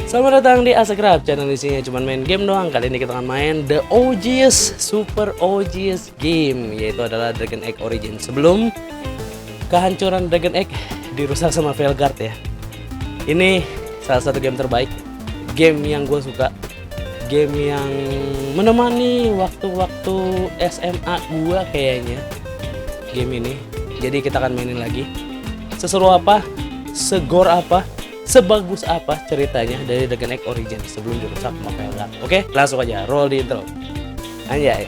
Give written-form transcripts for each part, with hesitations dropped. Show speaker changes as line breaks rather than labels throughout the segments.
Selamat datang di ASEGRAP, channel isinya cuma main game doang. Kali ini kita akan main the OG's, super OG's game, yaitu adalah Dragon Egg Origin. Sebelum kehancuran Dragon Egg dirusak sama Velgard ya. Ini salah satu game terbaik, game yang gue suka, game yang menemani waktu-waktu SMA gue kayaknya. Game ini, jadi kita akan mainin lagi. Seseru apa, segor apa, sebagus apa ceritanya dari Dragon Egg Origin sebelum dirusak sama Velgard. Oke, langsung aja roll di intro. Anjay.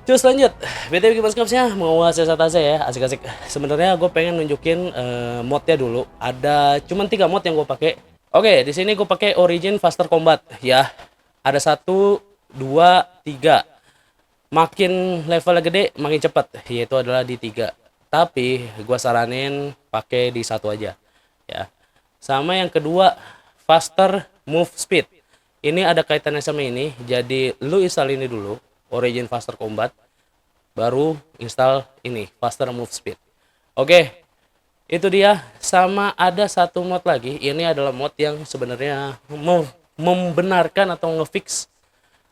Terus lanjut, BTW gimana skapsnya? Mau sesat aja ya, asik-asik. Sebenarnya gue pengen nunjukin modnya dulu. Ada cuman 3 mod yang gue pakai. Oke, di sini gue pakai Origin Faster Combat ya. Ada 1, 2, 3. Makin levelnya gede, makin cepat. Yaitu adalah di 3. Tapi gue saranin pakai di 1 aja ya. Sama yang kedua, Faster Move Speed. Ini ada kaitannya sama ini. Jadi lu install ini dulu, Origin Faster Combat, baru install ini Faster Move Speed. Oke, itu dia. Sama ada 1 mod lagi. Ini adalah mod yang sebenarnya membenarkan atau ngefix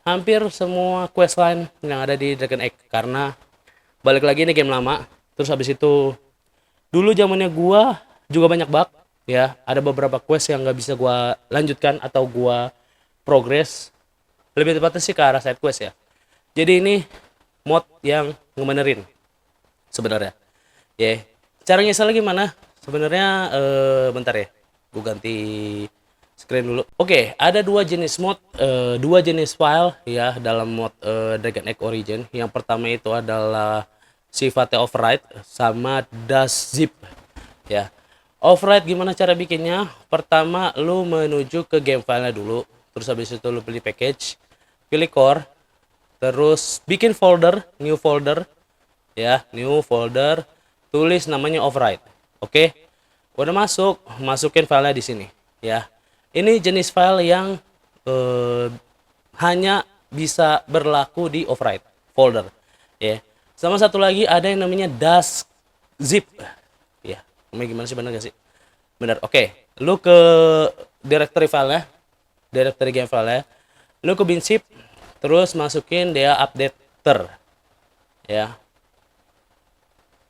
hampir semua questline yang ada di Dragon Egg. Karena balik lagi ini game lama. Terus habis itu dulu zamannya gua juga banyak bug ya. Ada beberapa quest yang nggak bisa gua lanjutkan atau gua progress. Lebih tepatnya sih ke arah side quest ya. Jadi ini mod yang ngebenerin sebenarnya. Ya, cara nginstal gimana? Sebenarnya bentar ya. Gua ganti screen dulu. Oke, ada 2 jenis mod, 2 jenis file ya dalam mod Dragon Egg Origin. Yang pertama itu adalah sifatnya override sama dash zip ya. Override gimana cara bikinnya? Pertama lu menuju ke game filenya dulu, terus habis itu lu pilih package, pilih core, terus bikin folder, new folder ya, new folder, tulis namanya override. Oke, udah masuk, masukin filenya di sini ya. Ini jenis file yang hanya bisa berlaku di override folder ya. Sama satu lagi ada yang namanya dash zip ya. Namanya gimana sih, bener gak sih? Bener. Oke, lu ke directory filenya, directory game filenya, lu ke bin zip, terus masukin dia updater ya.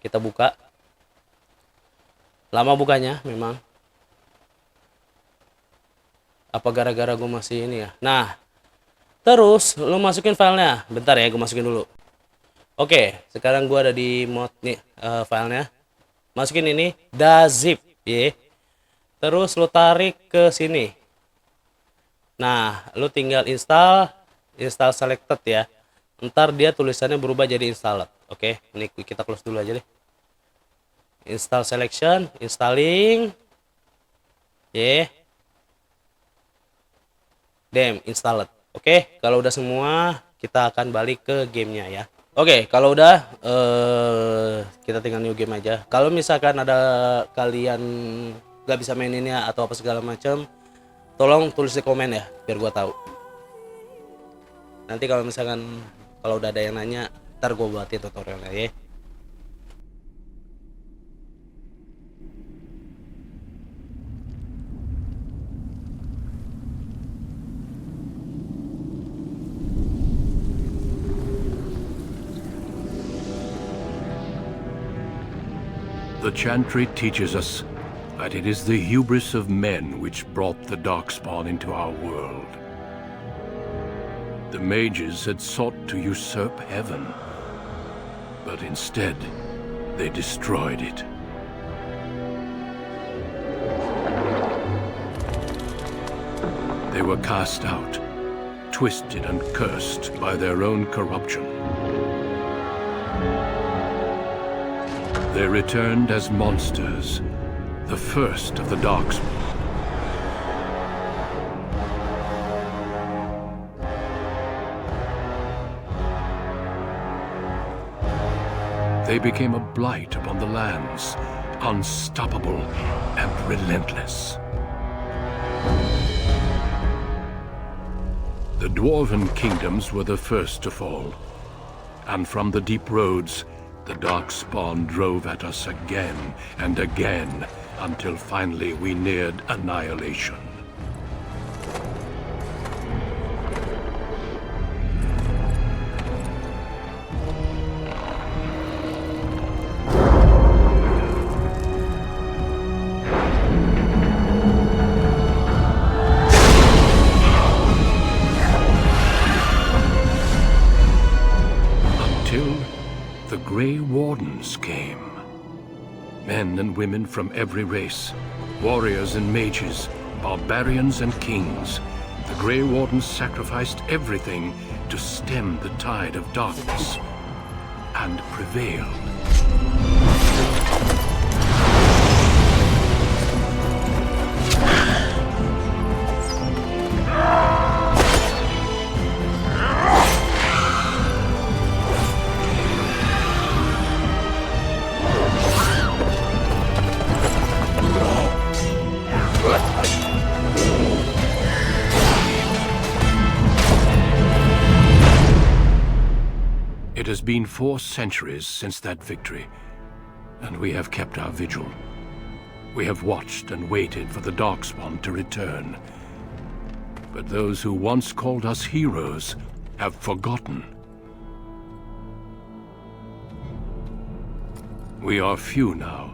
Kita buka. Lama bukanya memang. Apa gara-gara gue masih ini ya? Nah, terus lu masukin filenya. Bentar ya, gue masukin dulu. Oke, sekarang gue ada di mod nih filenya. Masukin ini .zip ya. Terus lu tarik ke sini. Nah, lu tinggal install selected ya. Ntar dia tulisannya berubah jadi installed. Oke, ini kita close dulu aja deh. Install selection, installing. Ya. Damn, installed. Oke, kalau udah semua, kita akan balik ke gamenya ya. Oke, kalau udah kita tinggal new game aja. Kalau misalkan ada kalian gak bisa maininnya atau apa segala macam, tolong tulis di komen ya, biar gua tahu. Nanti kalau misalkan kalau udah ada yang nanya, ntar gua buatin tutorialnya ya.
The chantry teaches us that it is the hubris of men which brought the darkspawn into our world. The mages had sought to usurp heaven, but instead they destroyed it. They were cast out, twisted and cursed by their own corruption. They returned as monsters, the first of the darkspawn. They became a blight upon the lands, unstoppable and relentless. The dwarven kingdoms were the first to fall, and from the deep roads The darkspawn drove at us again and again until finally we neared annihilation. The Grey Wardens came. Men and women from every race, warriors and mages, barbarians and kings. The Grey Wardens sacrificed everything to stem the tide of darkness and prevailed. It has been 4 centuries since that victory, and we have kept our vigil. We have watched and waited for the Darkspawn to return. But those who once called us heroes have forgotten. We are few now,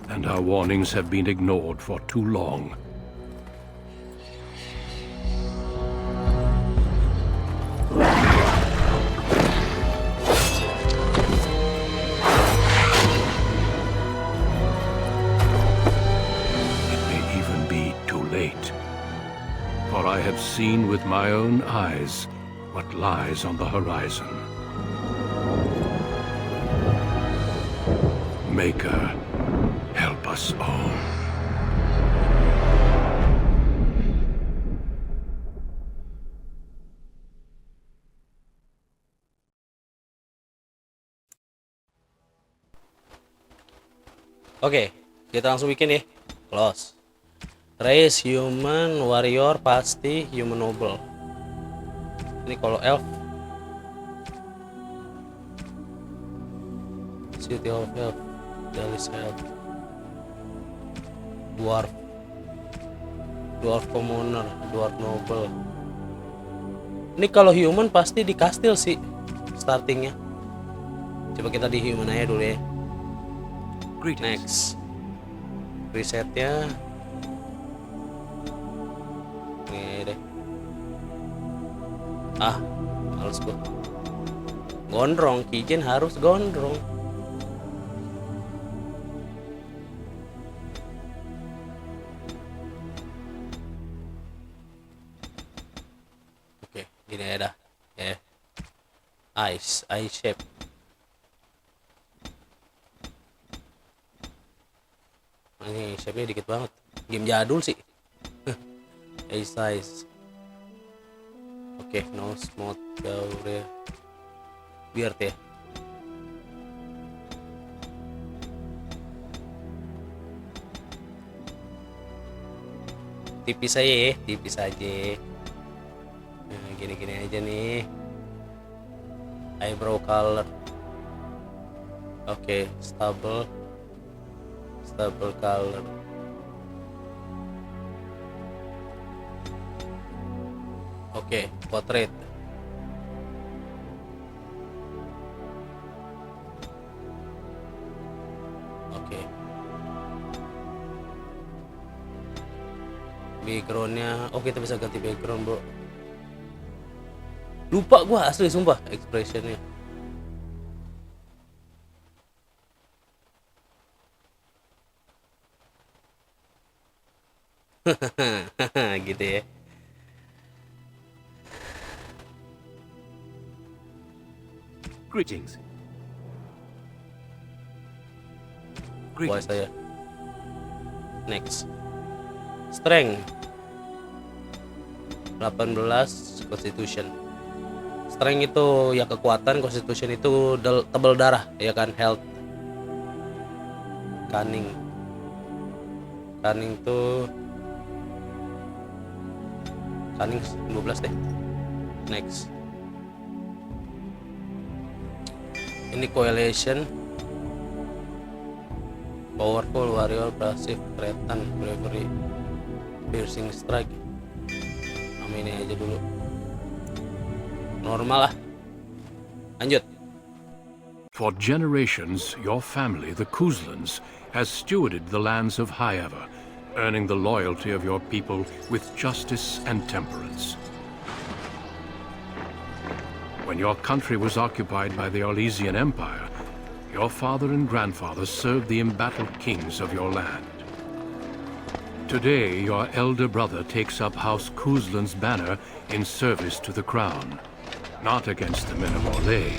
and our warnings have been ignored for too long. For I have seen with my own eyes what lies on the horizon. Maker, help us all.
Oke, kita langsung bikin ya. Close. Race human warrior pasti human noble. Ini kalau elf city of elf, daily elf, dwarf commoner, dwarf noble. Ini kalau human pasti di kastil sih startingnya. Coba kita di human aja dulu ya. Next resetnya ini deh. Males gua gondrong. Kijin harus gondrong. Oke, gini ya dah ya. Ice shape. Ini shape-nya dikit banget. Game jadul sih. Size. Oke, nose mode jauh deh. Beard ya. Tipis aja ya, tipis aja. Nah, gini-gini aja nih. Eyebrow color. Oke, stable color. Oke, portrait. Oke. Backgroundnya, kita bisa ganti background bro. Lupa gua asli sumpah expressionnya. Gitu ya.
Greetings.
Wah saya. Next. Strength 18, Constitution. Strength itu ya kekuatan, Constitution itu tebal darah ya kan, health. Cunning tuh Cunning 12 deh. Next. Ini coalition. Powerful warrior, passive, Cretan, bravery, piercing strike. Nama ini aja dulu. Normal lah. Lanjut.
For generations, your family, the Couslands, has stewarded the lands of Highever, earning the loyalty of your people with justice and temperance. When your country was occupied by the Orlesian Empire, your father and grandfather served the embattled kings of your land. Today, your elder brother takes up House Cousland's banner in service to the crown, not against the men of Orlais,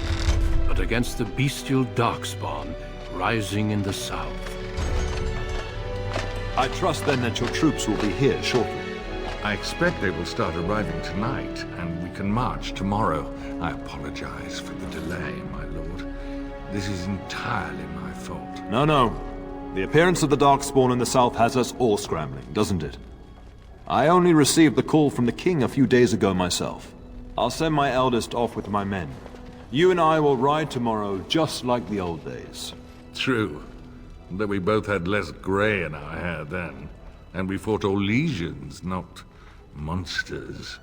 but against the bestial darkspawn rising in the south.
I trust then that your troops will be here shortly.
I expect they will start arriving tonight, and we can march tomorrow. I apologize for the delay, my lord. This is entirely my fault.
No. The appearance of the Darkspawn in the south has us all scrambling, doesn't it? I only received the call from the king a few days ago myself. I'll send my eldest off with my men. You and I will ride tomorrow just like the old days.
True, though we both had less grey in our hair then, and we fought Orlesians, not monsters.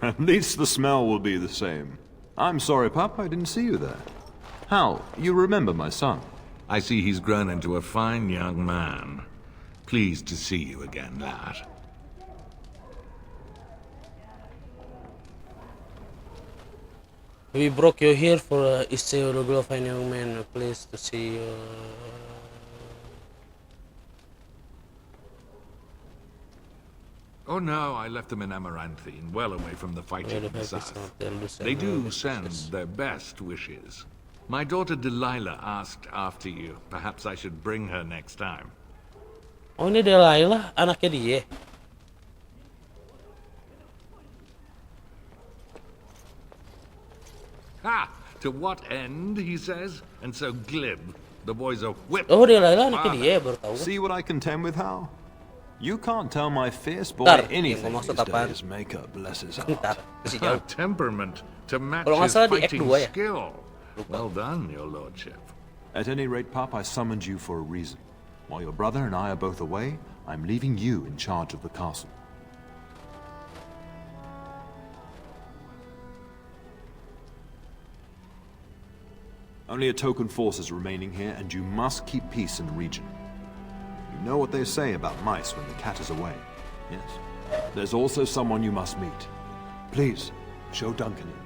At least the smell will be the same. I'm sorry, Pup, I didn't see you there. Hal, you remember my son?
I see he's grown into a fine young man. Pleased to see you again, lad.
We broke you here for Issei a fine young man. Pleased to see you.
Oh no, I left them in Amaranthine, well away from the fighting in the south. They do send their best wishes. My daughter Delilah asked after you. Perhaps I should bring her next time.
Oh, ini Delilah, anaknya dia.
Ha! To what end, he says? And so glib. The boys are whipped.
Oh, Delilah anaknya dia, baru tahu.
See what I contend with, Hal? You can't tell my fierce boy
Bentar,
anything
yang
these
maksud apaan?
days. Makeup bless his
Bentar,
heart.
masih
A
jauh.
temperament to match
Kalau nggak
his
salah di Act
fighting
2 ya?
skill. Well done, your lordship.
At any rate, Pop, I summoned you for a reason. While your brother and I are both away, I'm leaving you in charge of the castle. Only a token force is remaining here, and you must keep peace in the region. You know what they say about mice when the cat is away. Yes. There's also someone you must meet. Please, show Duncan in.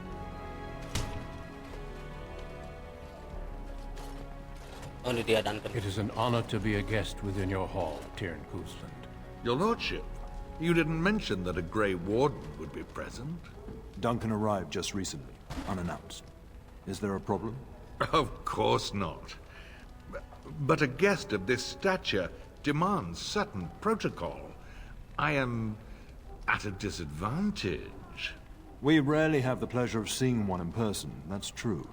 Only dia Duncan.
It is an honor to be a guest within your hall, Tyrn Cousland.
Your lordship, you didn't mention that a Grey Warden would be present.
Duncan arrived just recently, unannounced. Is there a problem?
Of course not. But a guest of this stature demands certain protocol. I am at a disadvantage.
We rarely have the pleasure of seeing one in person, that's true.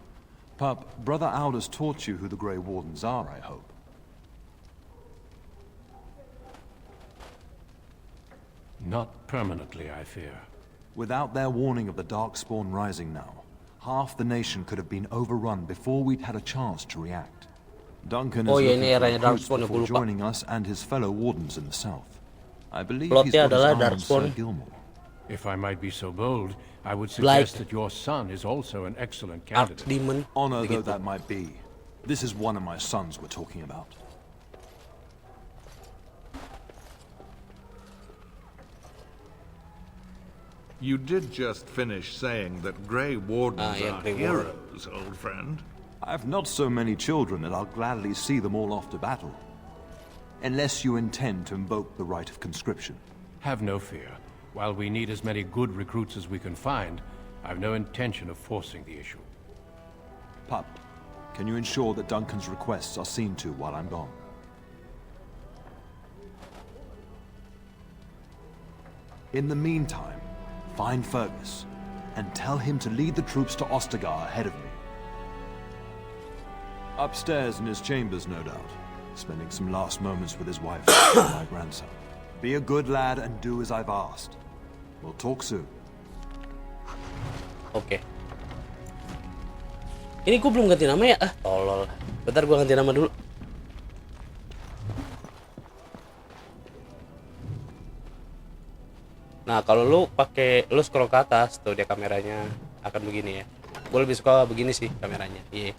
Pup, Brother Aldous taught you who the Grey Wardens are, I hope.
Not permanently, I fear.
Without their warning of the Darkspawn rising now, half the nation could have been overrun before we'd had a chance to react. Duncan is
Oh, iya,
looking
ini
for
eranya
recruits
Darkspawn,
before
gue lupa.
joining us and his fellow Wardens in the south. I believe
Plotnya
he's got his
adalah
eye on Sir
Darkspawn.
Gilmore.
If I might be so bold, I would
Like
suggest that your son is also an excellent candidate.
Archdemon.
Honor though
begitu.
that might be, this is one of my sons we're talking about.
You did just finish saying that Grey Wardens
yeah,
are
Grey Warden.
heroes, old friend.
I've not so many children that I'll gladly see them all off to battle. Unless you intend to invoke the right of conscription.
Have no fear. While we need as many good recruits as we can find, I've no intention of forcing the issue.
Pup, can you ensure that Duncan's requests are seen to while I'm gone? In the meantime, find Fergus, and tell him to lead the troops to Ostagar ahead of me. Upstairs in his chambers, no doubt, spending some last moments with his wife and my grandson. Be a good lad and do as I've asked. We'll talk soon.
Oke. Ini gue belum ganti nama ya? Ah, tolol. Bentar gue ganti nama dulu. Nah, kalau lu scroll ke atas tuh dia kameranya akan begini ya. Gue lebih suka begini sih kameranya. Iya.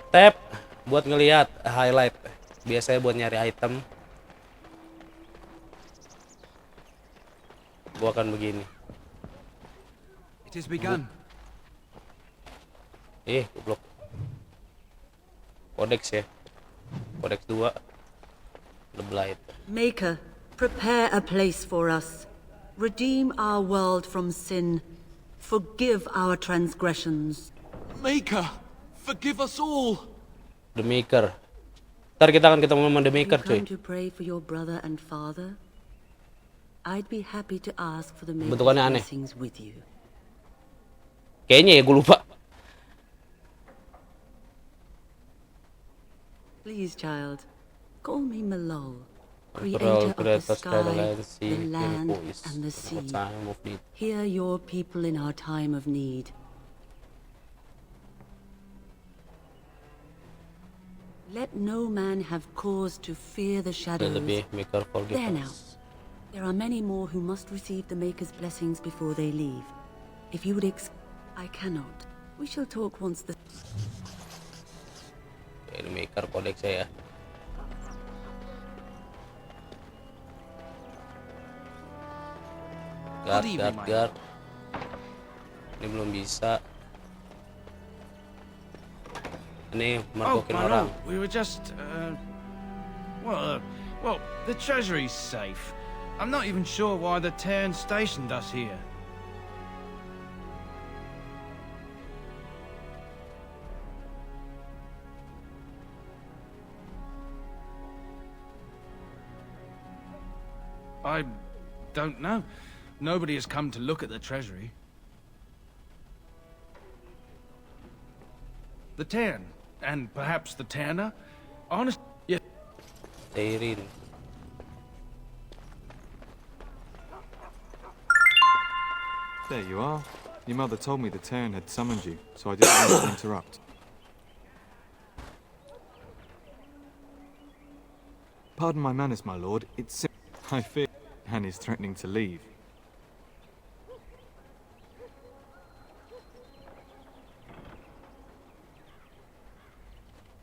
Tap buat ngelihat highlight. Biasanya buat nyari item. Gue akan begini.
It has begun.
Goblok. Kodeks ya. Kodeks 2. The Blight.
Maker, prepare a place for us. Redeem our world from sin. Forgive our transgressions.
Maker, forgive us all.
The Maker. Ntar kita akan ketemu sama The Maker,
You
cuy.
come to pray for your brother and father? I'd be happy to ask for the Maker's
Bentukannya aneh.
blessings with you.
Kayaknya ya gue lupa.
Please, child, call me Malol,
Emperor,
creator of the
sky, the
sky,
land, sea,
the land,
voice,
and the sea.
time of need.
Hear your people in our time of need. Let no man have cause to fear the shadows.
Lebih Maker forgive
There now.
us.
There are many more who must receive the Maker's blessings before they leave. If you would I cannot. We shall talk once the...
Oke, The Maker kodeks ya. Guard. Ini belum bisa. Ini mergokin
my
orang.
lord, we were just, well, the treasury's safe. I'm not even sure why the Terran stationed us here. I don't know. Nobody has come to look at the treasury. The Terran, and perhaps the Tanner? Honest, yes.
Teirin.
There you are. Your mother told me the Terran had summoned you, so I didn't want to interrupt. Pardon my manners, my lord. It's I fear Han is threatening to leave.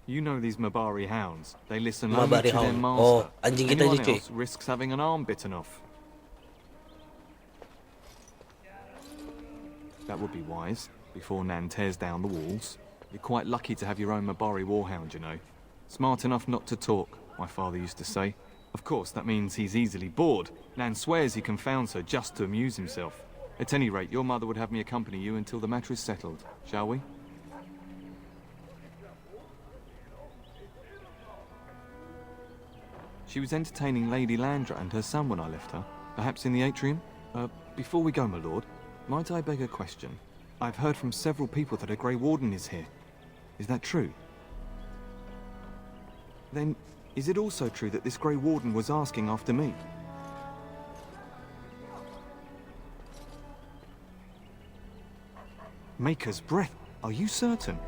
You know these Mabari hounds. They listen only
Mabari
to their
hound.
master.
Oh, anjing kita
Anyone
aja, cuy.
else risks having an arm bitten off. That would be wise, before Nan tears down the walls. You're quite lucky to have your own Mabari warhound, you know. Smart enough not to talk, my father used to say. Of course, that means he's easily bored. Nan swears he confounds her just to amuse himself. At any rate, your mother would have me accompany you until the matter is settled, shall we? She was entertaining Lady Landra and her son when I left her, perhaps in the atrium. Before we go, my lord, might I beg a question? I've heard from several people that a Grey Warden is here. Is that true? Then, is it also true that this Grey Warden was asking after me? Maker's breath, are you certain?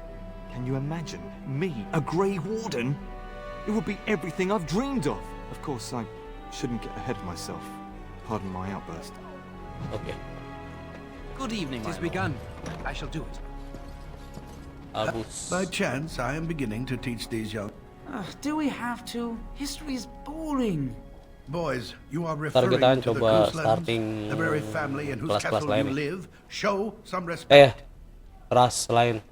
Can you imagine me, a Grey Warden? It would be everything I've dreamed of. Of course, I shouldn't get ahead of myself. Pardon my outburst.
Oke.
Good evening,
It has
my lord.
begun. I shall do it.
Albus.
By chance, I am beginning to teach these young
Do we have to? History is boring.
boys. You are
Ntar
referring
kita
to the
coba
Couslands,
starting
the very family in whose
kelas-kelas
castle
lain
you
nih.
live. Show some respect.
Ras lain.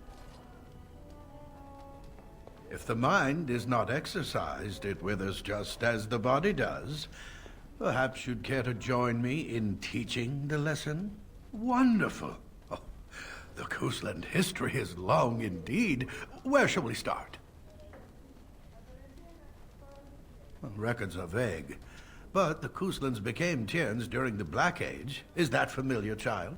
If the mind is not exercised, it withers just as the body does. Perhaps you'd care to join me in teaching the lesson? Wonderful. Oh, the Cousland history is long indeed. Where shall we start? Well, records are vague, but the Couslands became Tierns during the Black Age. Is that familiar, child?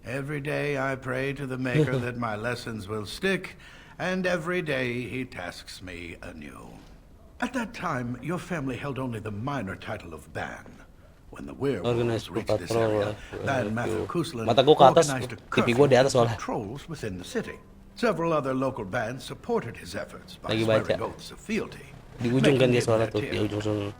Every day I pray to the Maker that my lessons will stick, and every day he tasks me anew. At that time, your family held only the minor title of Ban. When the werewolves
Organized
reached this
patrol,
area, Landmaster Cousland
mata gua ke atas,
organized a
TV gua di atas
curfew of
soalnya.
patrols within the city. Several other local bands supported his efforts by
Lagi
swearing
baca.
oaths of fealty.
Di ujung kan
making
dia
it
suara
their
tuh, di
tier.
ujung sana.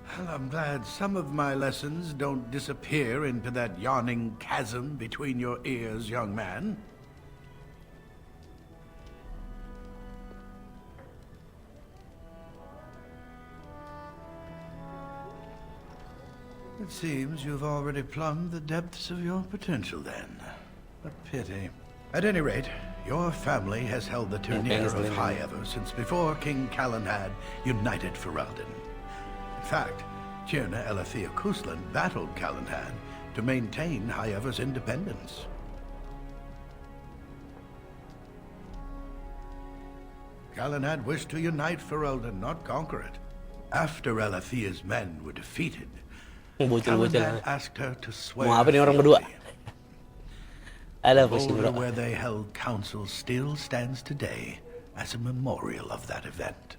Well, I'm glad some of my lessons don't disappear into that yawning chasm between your ears, young man. It seems you've already plumbed the depths of your potential then. A pity. At any rate, your family has held the Tourneur of Highever since before King Callan had united Ferelden. In fact, Tierna Elethea Cousland battled Callahan to maintain Highever's independence. Callahan wished to unite Ferelden, not conquer it. After Elethea's men were defeated, Callahan asked her to swear
Mau apa nih orang berdua?
fealty.
Ada
The
pusing
boulder
bro.
where they held council still stands today as a memorial of that event.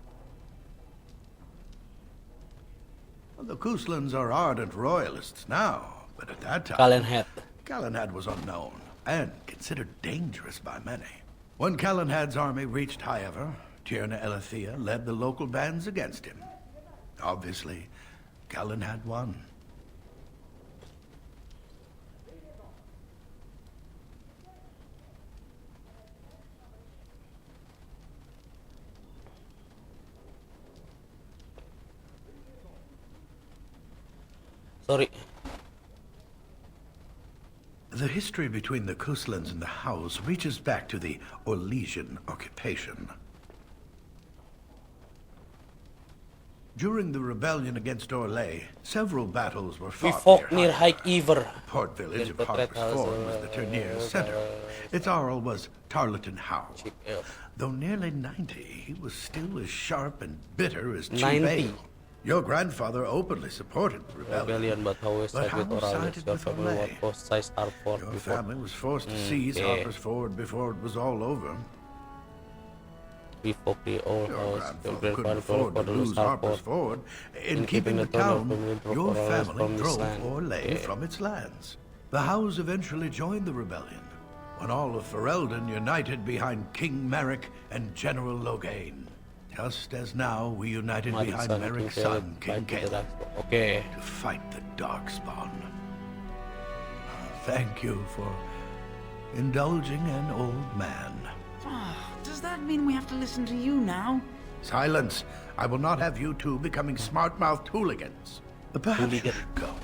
The Couslands are ardent royalists now, but at that time, Callahan was unknown and considered dangerous by many. When Callahan's army reached Highever, Tierna Elethea led the local bands against him. Obviously, Callahan won.
Sorry.
The history between the Couslands and the House reaches back to the Orlesian occupation. During the rebellion against Orlais, several battles were
We
fought
fought near
Highever.
Highever.
The port village of Harper's Ford was the Tourneur's center. Its Arl was Tarleton Howe. Though nearly 90, he was still as sharp and bitter as Chief
90.
Ale. Your grandfather openly supported the rebellion,
But Howe
sided with Orlais. Your family was forced to seize Harper's Ford before it was all over.
We fought the old
Your
house.
grandfather couldn't afford to lose Harper's Ford. In keeping the town, your family drove Orlais from its lands. The Howes eventually joined the rebellion, when all of Ferelden united behind King Merrick and General Logain. Just as now we united behind Merrick's son, King Caleb, to fight the Darkspawn. Thank you for indulging an old man.
Does that mean we have to listen to you now?
Silence! I will not have you two becoming smart-mouthed hooligans. Perhaps you should go.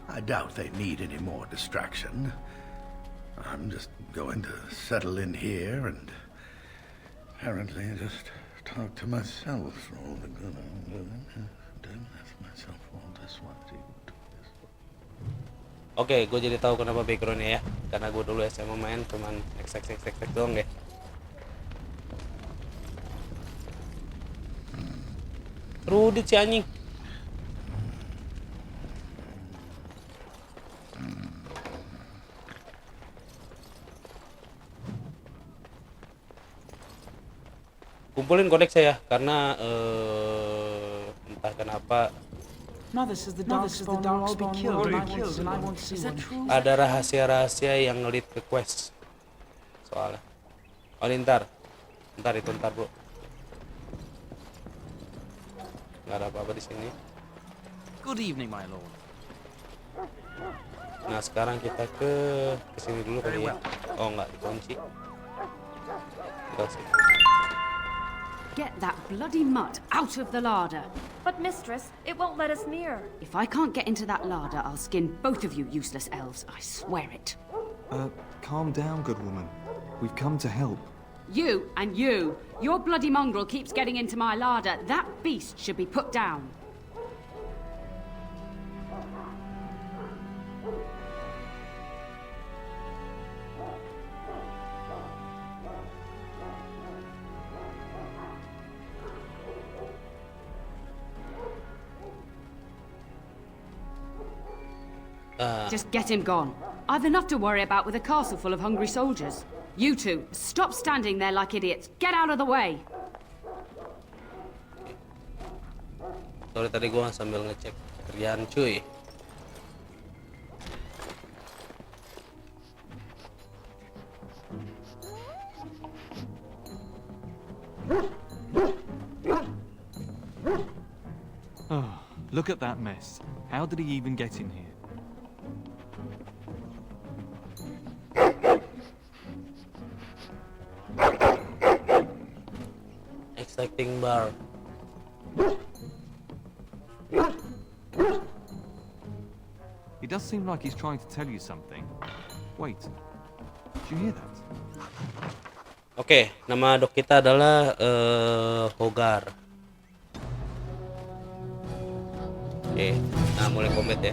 I doubt they need any more distraction. I'm just going to settle in here and apparently just talk to myself for all the good I'm doing. Myself all this
Oke, gue jadi tahu kenapa backgroundnya ya. Karena gue dulu SMA main cuman x doang deh. Rudit si anjing. Kumpulin kodeks saya karena entah kenapa
Mother says the Darkspawn will all be killed and I want to see one.
ada rahasia-rahasia yang ngelit ke quest soalnya. Oh ini ntar bro. Nggak ada apa-apa di sini.
Good evening, my lord.
Nah sekarang kita ke sini dulu kali ya. Oh nggak dikunci. Kita sih.
Get that bloody mutt out of the larder.
But mistress, it won't let us near.
If I can't get into that larder, I'll skin both of you useless elves. I swear it.
Calm down, good woman. We've come to help.
You and you. Your bloody mongrel keeps getting into my larder. That beast should be put down. Just get him gone. I've enough to worry about with a castle full of hungry soldiers. You two, stop standing there like idiots. Get out of the way.
Sorry tadi gua sambil ngecek kerjaan cuy.
Oh, look at that mess. How did he even get in here?
Extracting bar.
He does seem like he's trying to tell you something. Wait, did you hear that?
Oke, nama dok kita adalah Hogar. Oke, nah mulai combat ya.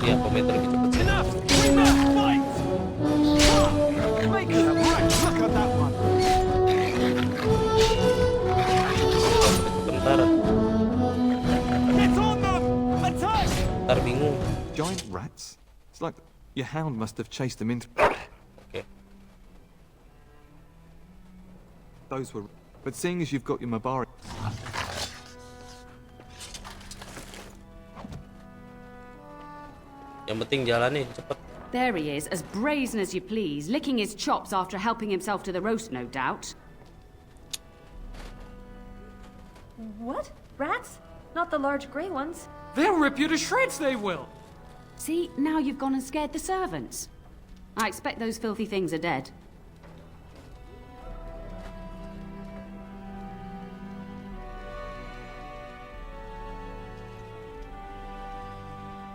Iya, combat lebih cepat. Bentar bingung.
Giant rats? It's like your hound must have chased them into.
Okay.
Those were. But seeing as you've got your Mabari.
Yang penting jalannya cepet.
There he is, as brazen as you please, licking his chops after helping himself to the roast, no doubt.
What? Rats? Not the large grey ones.
They'll rip you to shreds, they will!
See, now you've gone and scared the servants. I expect those filthy things are dead.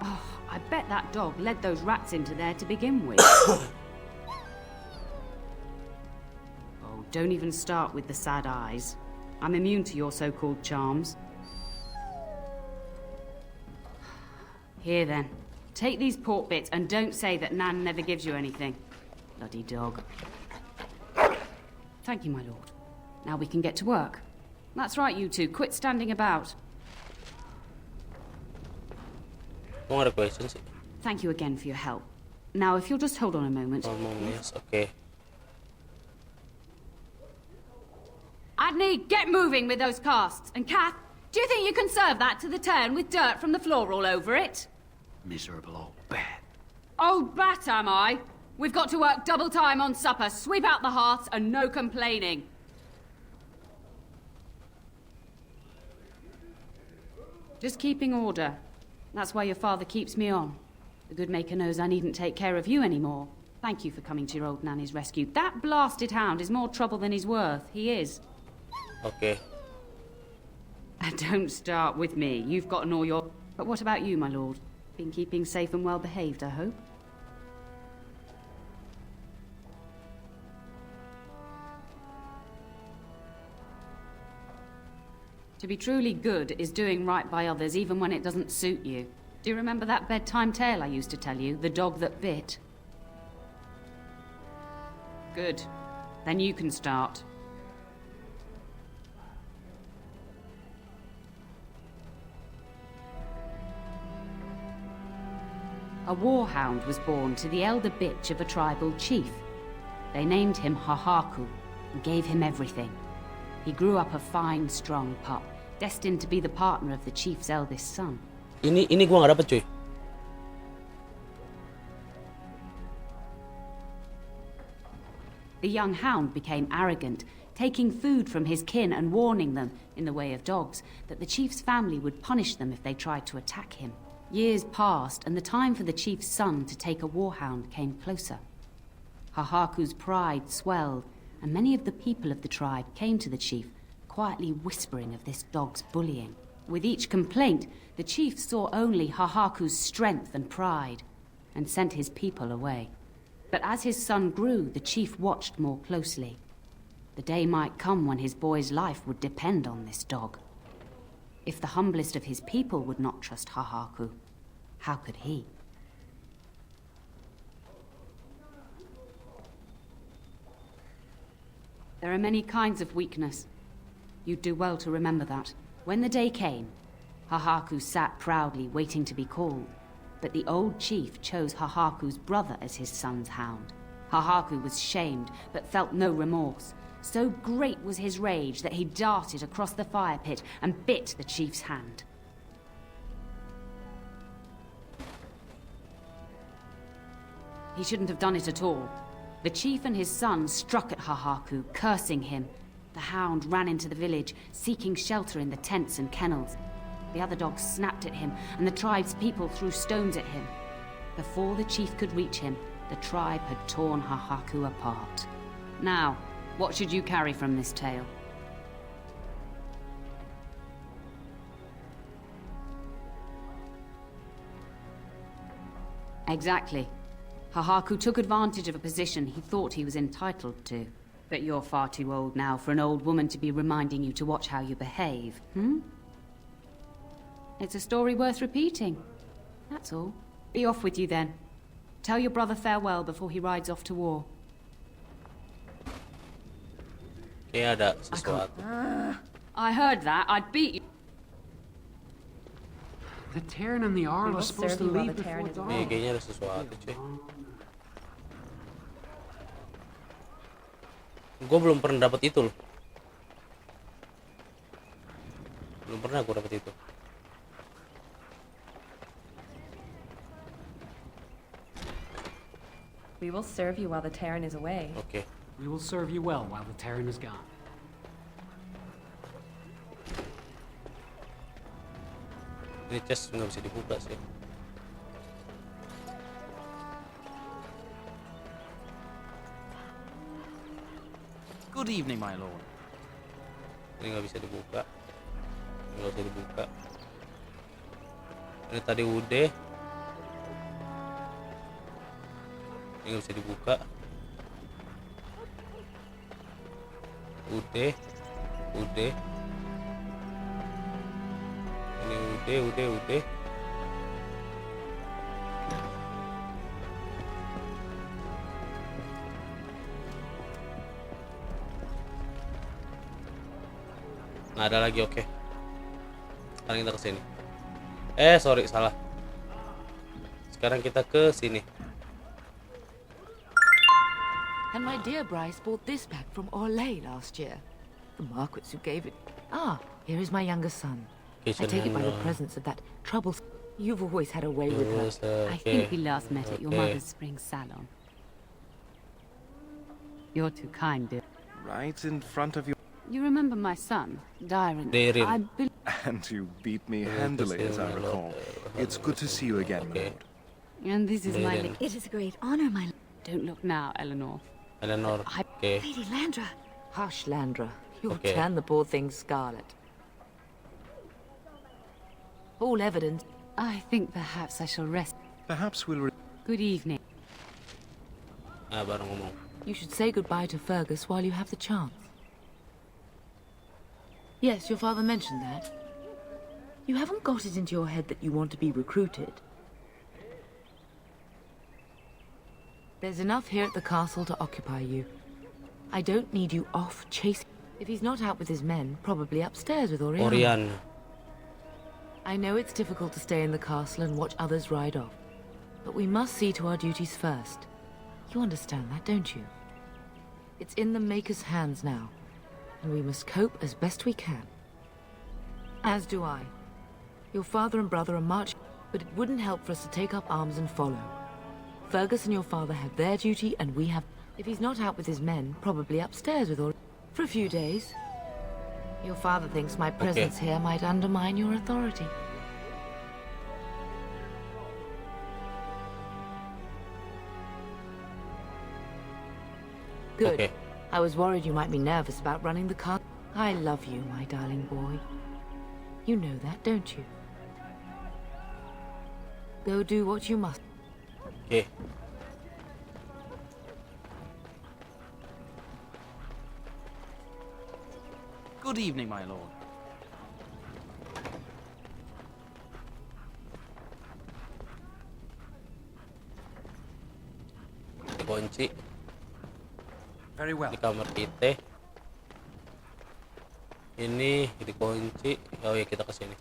Oh, I bet that dog led those rats into there to begin with. Oh, don't even start with the sad eyes. I'm immune to your so-called charms. Here then, take these pork bits and don't say that Nan never gives you anything. Bloody dog. Thank you, my lord. Now we can get to work. That's right, you two. Quit standing about.
Mau ada question sih?
Thank you again for your help. Now, if you'll just hold on a moment.
Yes, okay.
Adney, get moving with those casts. And Kath, do you think you can serve that to the turn with dirt from the floor all over it?
Miserable old bat.
Old bat, am I? We've got to work double time on supper, sweep out the hearths, and no complaining. Just keeping order. That's why your father keeps me on. The good maker knows I needn't take care of you anymore. Thank you for coming to your old nanny's rescue. That blasted hound is more trouble than he's worth. He is.
Okay.
And don't start with me. You've gotten all your... But what about you, my lord? Been keeping safe and well behaved, I hope? To be truly good is doing right by others even when it doesn't suit you. Do you remember that bedtime tale I used to tell you? The dog that bit? Good. Then you can start. A warhound was born to the elder bitch of a tribal chief. They named him Hahaku and gave him everything. He grew up a fine, strong pup, destined to be the partner of the chief's eldest son.
Ini gua nggak dapet cuy.
The young hound became arrogant, taking food from his kin and warning them, in the way of dogs, that the chief's family would punish them if they tried to attack him. Years passed, and the time for the chief's son to take a warhound came closer. Hahaku's pride swelled, and many of the people of the tribe came to the chief, quietly whispering of this dog's bullying. With each complaint, the chief saw only Hahaku's strength and pride, and sent his people away. But as his son grew, the chief watched more closely. The day might come when his boy's life would depend on this dog. If the humblest of his people would not trust Hahaku, how could he? There are many kinds of weakness. You'd do well to remember that. When the day came, Hahaku sat proudly waiting to be called, but the old chief chose Hahaku's brother as his son's hound. Hahaku was shamed, but felt no remorse. So great was his rage that he darted across the fire pit and bit the chief's hand. He shouldn't have done it at all. The chief and his son struck at Hahaku, cursing him. The hound ran into the village, seeking shelter in the tents and kennels. The other dogs snapped at him, and the tribe's people threw stones at him. Before the chief could reach him, the tribe had torn Hahaku apart. Now, what should you carry from this tale? Exactly. Hahaku took advantage of a position he thought he was entitled to. But you're far too old now for an old woman to be reminding you to watch how you behave, hmm? It's a story worth repeating. That's all. Be off with you then. Tell your brother farewell before he rides off to war.
Ada sesuatu.
I heard that. I'd beat you.
The Terran and the Arl are supposed to leave before dawn.
Kayaknya ada sesuatu, cuy. Gue belum pernah dapat itu loh. Belum pernah gue dapat itu.
We will serve you while the Terran is away.
Oke.
We will serve you well while the Terran is gone.
Ini chest nggak bisa dibuka sih.
Good evening, my lord.
Ini nggak bisa dibuka. Ini nggak bisa dibuka. Ini tadi udah. Ini nggak bisa dibuka. Udah. Ini udah. Nggak ada lagi, oke. Sekarang kita ke sini. Sorry, salah. Sekarang kita ke sini.
And my dear Bryce bought this back from Orlais last year. The Marquis who gave it. Ah, here is my younger son. I take it by the presence of that troublesome. You've always had a way with her.
I think we last met at your mother's spring salon. You're too kind, dear.
Right in front of you.
You remember my son, Dyron?
And you beat me handily, as I recall. It's good to see you again, my lord.
And this is my...
It is a great honor, my lord.
Don't look now, Eleanor.
Okay.
Lady Landra.
Hush, Landra. You'll
Okay.
turn the poor thing scarlet. All evidence.
I think perhaps I shall rest.
Perhaps we'll...
Good evening.
Baru ngomong.
You should say goodbye to Fergus while you have the chance. Yes, your father mentioned that. You haven't got it into your head that you want to be recruited. There's enough here at the castle to occupy you. I don't need you off chasing. If he's not out with his men, probably upstairs with Oriana. I know it's difficult to stay in the castle and watch others ride off, but we must see to our duties first. You understand that, don't you? It's in the Maker's hands now, and we must cope as best we can. As do I. Your father and brother are marching, but it wouldn't help for us to take up arms and follow. Fergus and your father have their duty, and we have... If he's not out with his men, probably upstairs with for a few days. Your father thinks my presence here might undermine your authority. Good.
Okay.
I was worried you might be nervous about running the car. I love you, my darling boy. You know that, don't you? Go do what you must.
Okay.
Good evening, my lord.
Dikunci
Very well.
di kamar kita. Ini dikunci. Oh ya, kita ke sini.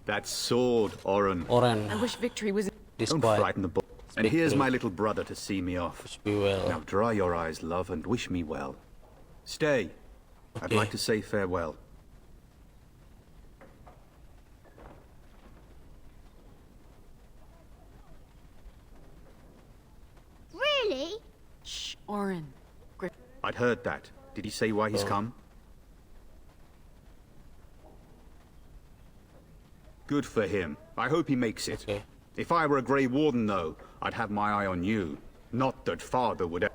That sword, Oren.
I wish victory was...
Don't frighten the boy. And here's my little brother to see me off.
Wish me well.
Now dry your eyes, love, and wish me well. Stay. I'd like to say farewell.
Really?
Shh, Oren.
I'd heard that. Did he say why he's come? Good for him. I hope he makes it. If I were a Grey Warden, though, I'd have my eye on you. Not that father would.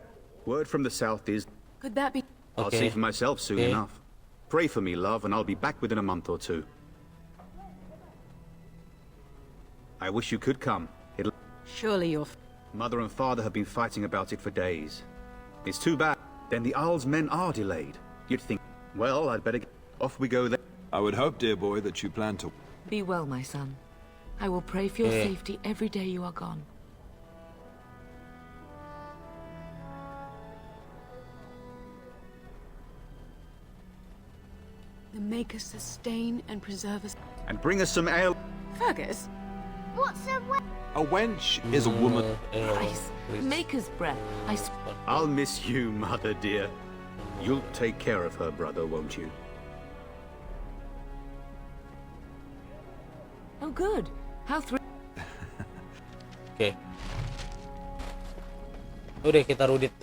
Word from the south is...
Could that be...
I'll see for myself soon enough. Pray for me, love, and I'll be back within a month or two. I wish you could come. It'll...
Surely your...
Mother and father have been fighting about it for days. It's too bad. Then the Isle's men are delayed. You'd think, well, I'd better get... Off we go then.
I would hope, dear boy, that you plan to...
Be well, my son. I will pray for your safety every day you are gone.
The Maker sustain and preserve us.
And bring us some ale.
Fergus?
What's a
A wench is a woman.
Christ, Maker's breath.
I'll miss you, mother dear. You'll take care of her, brother, won't you?
Oh, good. How
Oke. Udah kita rudit.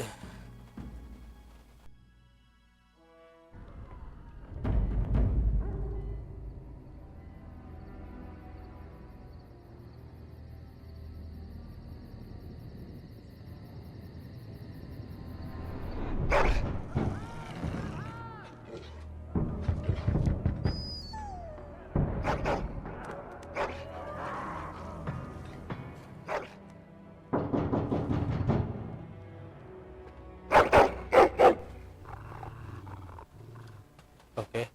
Oke.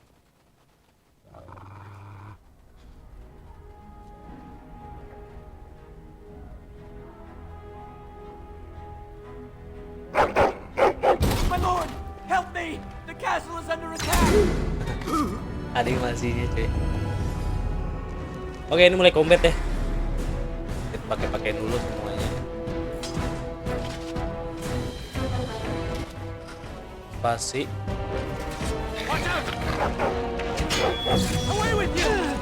My lord, help me! The castle is under attack.
Ada animasinya cuy. Oke, ini mulai combat ya. Kita pakai dulu semuanya. Pasti.
Watch out! Away with you!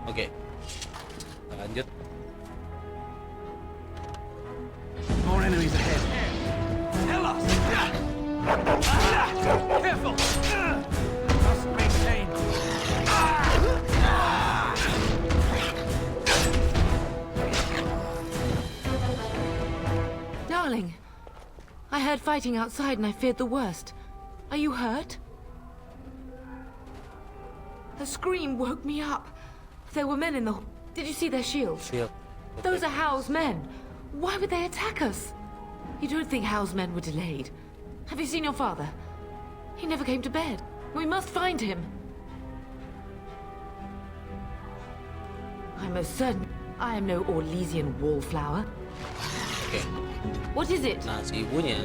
Oke. Kita lanjut.
More enemies ahead. Tell us! Careful! Must maintain.
Darling, I heard fighting outside and I feared the worst. Are you hurt? The scream woke me up. There were men in the... Did you see their shields?
Shield.
Those are Howe's men. Why would they attack us? You don't think Howe's men were delayed? Have you seen your father? He never came to bed. We must find him. I'm most certain I am no Orlesian wallflower.
Oke.
What is it?
Nah, si ibunya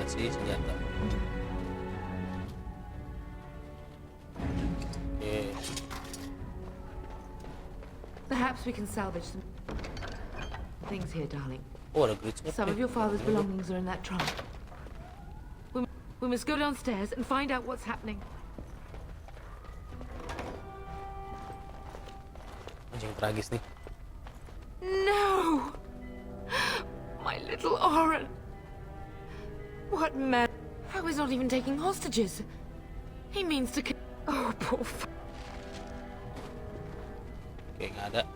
kasih senjata. Oke.
Perhaps we can salvage some things here, darling.
Oh, ada great sword.
Some of your father's belongings are in that trunk. We must go downstairs and find out what's happening.
Anjing tragis nih.
No! My little Oren. What man? How is not even taking hostages? He means to kill. Oh, poor
Oke, nggak ada.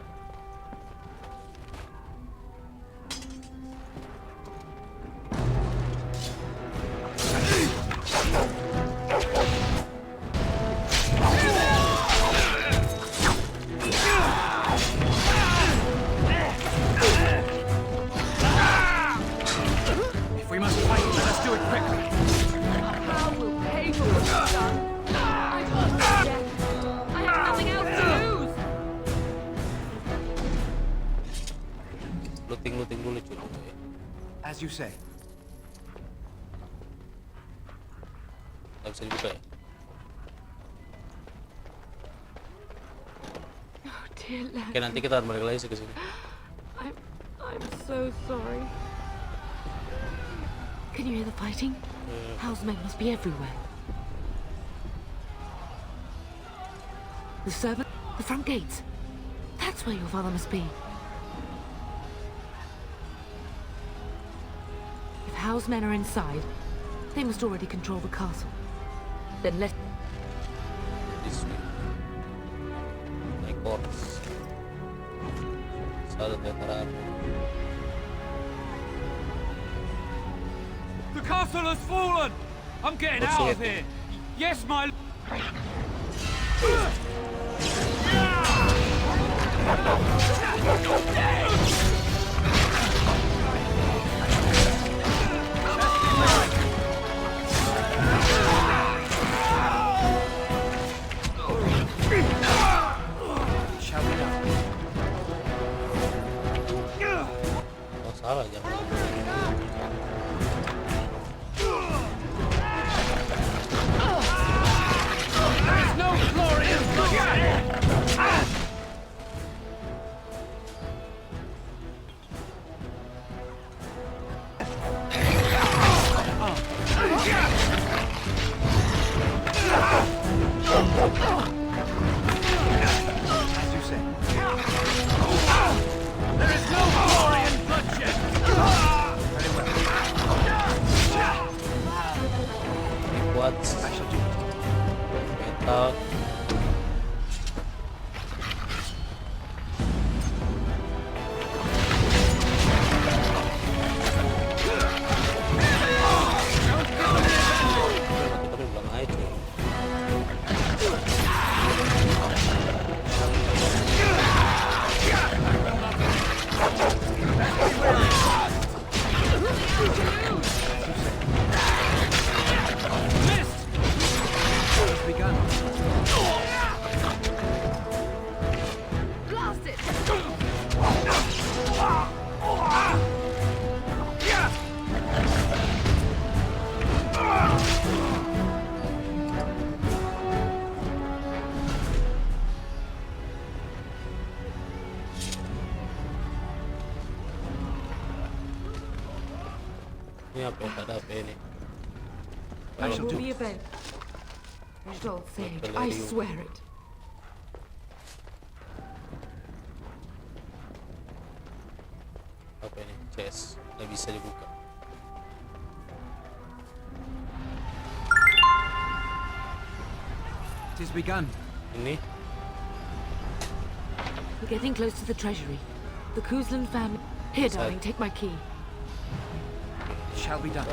looting dulu cuy.
As you say.
Nggak bisa dibuka ya?
Oh dear lad.
Oke, nanti kita balik lagi sih ke sini.
I'm so sorry. Can you hear the fighting? Hal's men must be everywhere. The servant, the front gates. That's where your father must be. If Hal's men are inside, they must already control the castle. Then let...
This way. Naik horse. Salah veteran.
The castle has fallen! I'm getting out of here! Yes, my...
Oh, salah jangan.
There's no glory in bloodshed!
As you say.
There is no glory in bloodshed!
Very well.
Kuat.
I shall do it.
Metal. Kita bilang aja cuy.
It's begun.
Blast it!
Ini apa ya? Ada apa ini?
I shall be avenged. Resolve saved. I swear it.
Apa ini? Chest. Nggak bisa dibuka.
It is begun.
Ini
We're getting close to the treasury. The Cousland family. Here, darling, take my key.
It shall be done.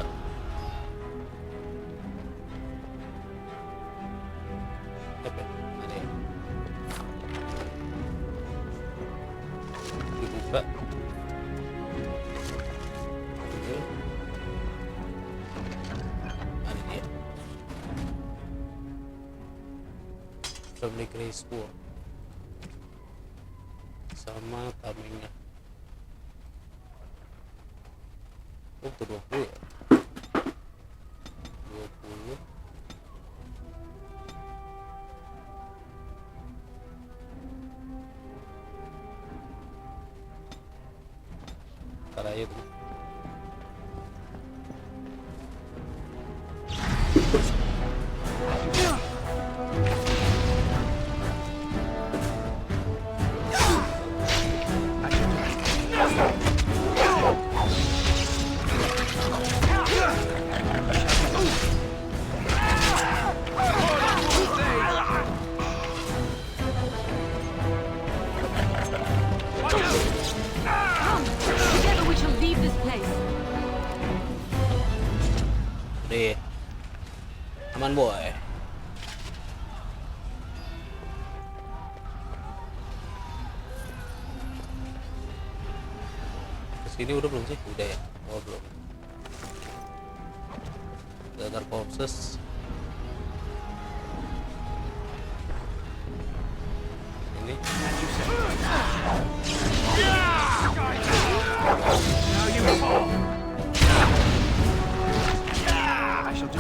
apa? Ada ya? Dibuka. Ini. Ada dia. Family Grey Warden. Sama tamengnya. Oh, itu 20 ya? 20. Ntar aja tuh. Udah aman boy. Kesini udah belum sih? Udah ya? Oh belum. Gather corpses. Ini
Now you fall. I shall do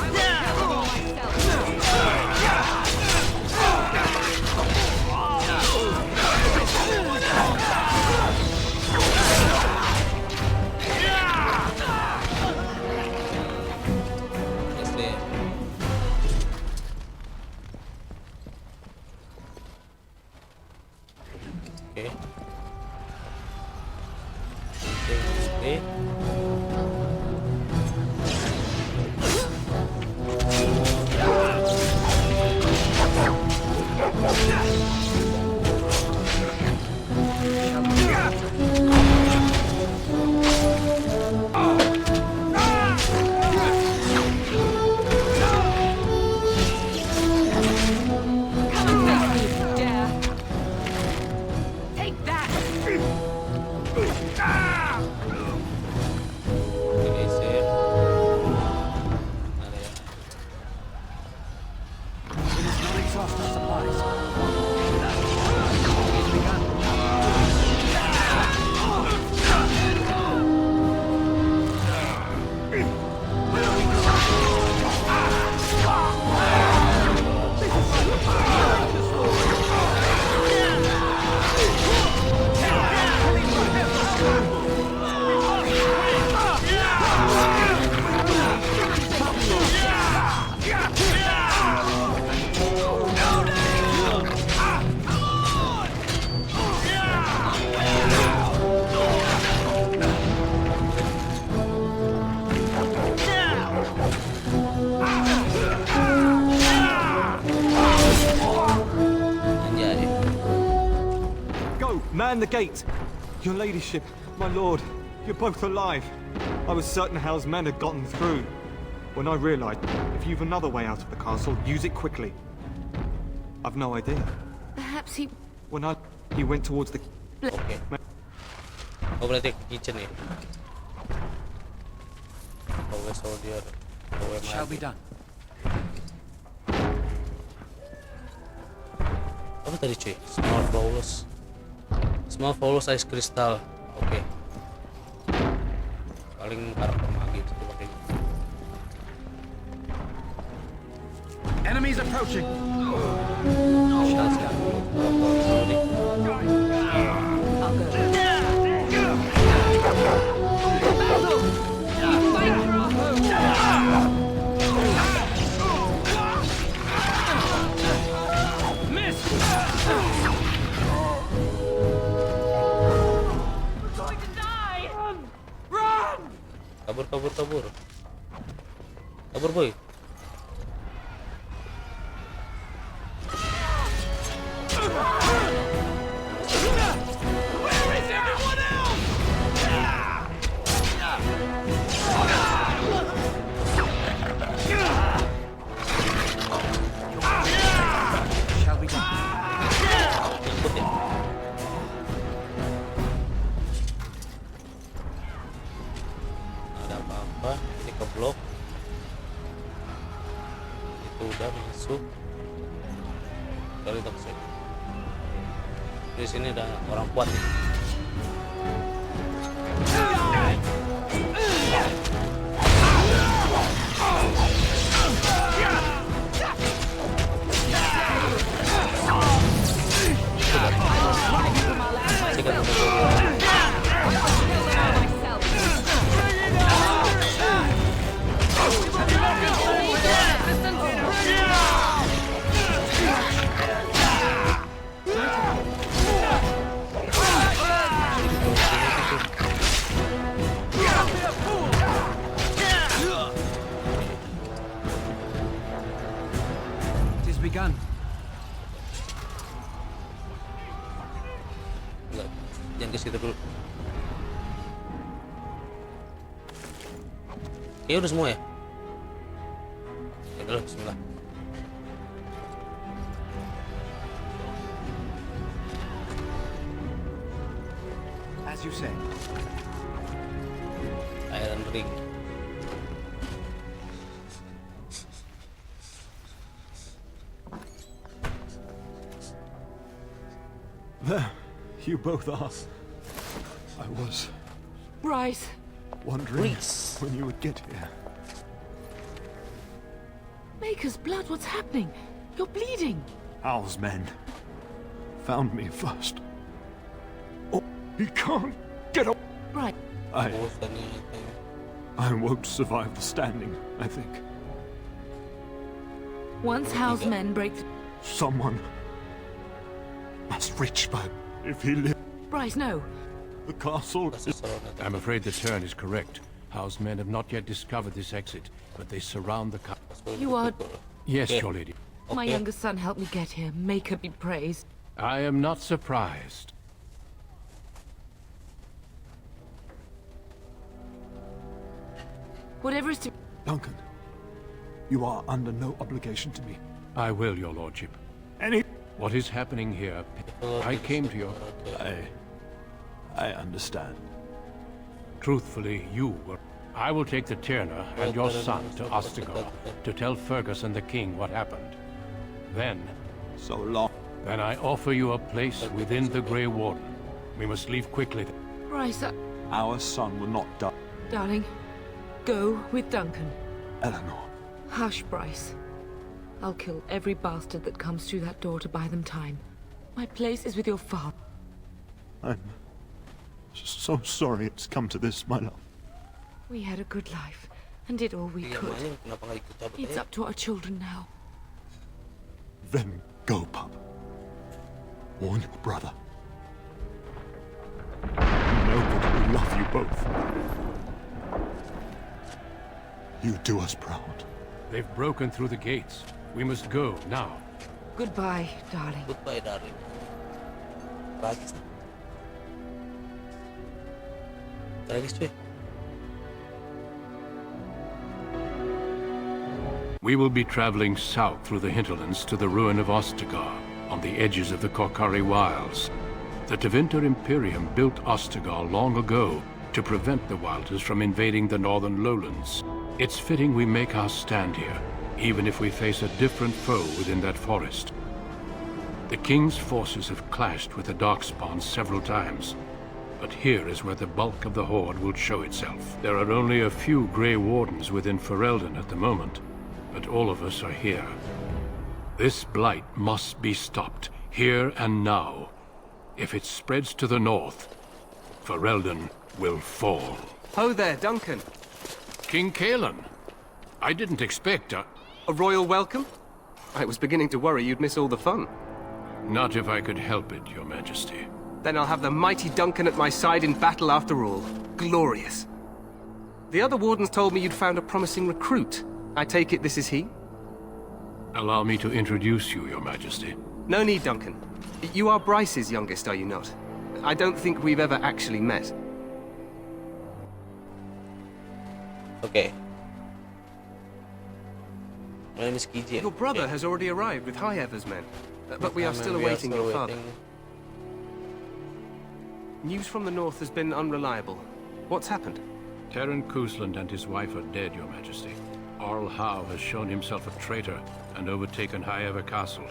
Man the gate! Your ladyship, my lord, you're both alive. I was certain Hal's men had gotten through. When I realized, if you've another way out of the castle, use it quickly. I've no idea.
Perhaps he...
He went towards the...
Okay. Oh, berarti ke kitchen ya? Power soldier.
Shall be done.
Apa tadi cuy? Small flowers. Small flowers ice crystal. Oke. Paling karakter magi itu pakai.
Enemies approaching.
Shall go. Kabur boy. Di sini ada orang kuat nih.
Begun.
Enggak, jangan ke situ dulu. Kayaknya udah semua ya? Ya udah, bismillah.
As you say.
Iron Ring.
There, you both are. I was
Bryce.
Wondering when you would get here.
Maker's blood, what's happening? You're bleeding.
Al's men found me first. Oh, he can't get up.
Right.
I won't survive the standing, I think.
Once Hal's men break
Someone must reach back if he lives.
Bryce, no.
The castle is...
I'm afraid the turn is correct. Howe's men have not yet discovered this exit, but they surround the castle.
You are...
Yes, your lady.
My youngest son helped me get here. Maker be praised.
I am not surprised.
Whatever is to...
Duncan, you are under no obligation to me.
I will, your lordship. What is happening here? I came to your...
I understand.
Truthfully, you were... I will take the Tyrna and your son to Ostagar to tell Fergus and the king what happened. Then...
So long.
Then I offer you a place within the Grey Warden. We must leave quickly.
Bryce,
Our son will not die.
darling, go with Duncan.
Eleanor.
Hush, Bryce. I'll kill every bastard that comes through that door to buy them time. My place is with your father.
I'm so sorry it's come to this, my love.
We had a good life, and did all we could. It's up to our children now.
Then go, pup. Warn your brother. Know that we love you both. You do us proud.
They've broken through the gates. We must go now.
Goodbye, darling.
Goodbye, darling. Tragis. Tragis, cuy.
We will be traveling south through the hinterlands to the ruin of Ostagar, on the edges of the Korkari Wilds. The Tevinter Imperium built Ostagar long ago to prevent the Wilders from invading the northern lowlands. It's fitting we make our stand here, even if we face a different foe within that forest. The King's forces have clashed with the Darkspawn several times, but here is where the bulk of the Horde will show itself. There are only a few Grey Wardens within Ferelden at the moment, but all of us are here. This blight must be stopped, here and now. If it spreads to the north, Ferelden will fall.
Ho there, Duncan.
King Kalen. I didn't expect a
royal welcome? I was beginning to worry you'd miss all the fun.
Not if I could help it, Your Majesty.
Then I'll have the mighty Duncan at my side in battle after all. Glorious. The other wardens told me you'd found a promising recruit. I take it this is he?
Allow me to introduce you, Your Majesty.
No need, Duncan. You are Bryce's youngest, are you not? I don't think we've ever actually met.
Okay. My name is Kijin.
Your brother has already arrived with Highever's men, but we are still awaiting your father. News from the north has been unreliable. What's happened?
Terran Cousland and his wife are dead, Your Majesty. Arl Howe has shown himself a traitor and overtaken Highever Castle.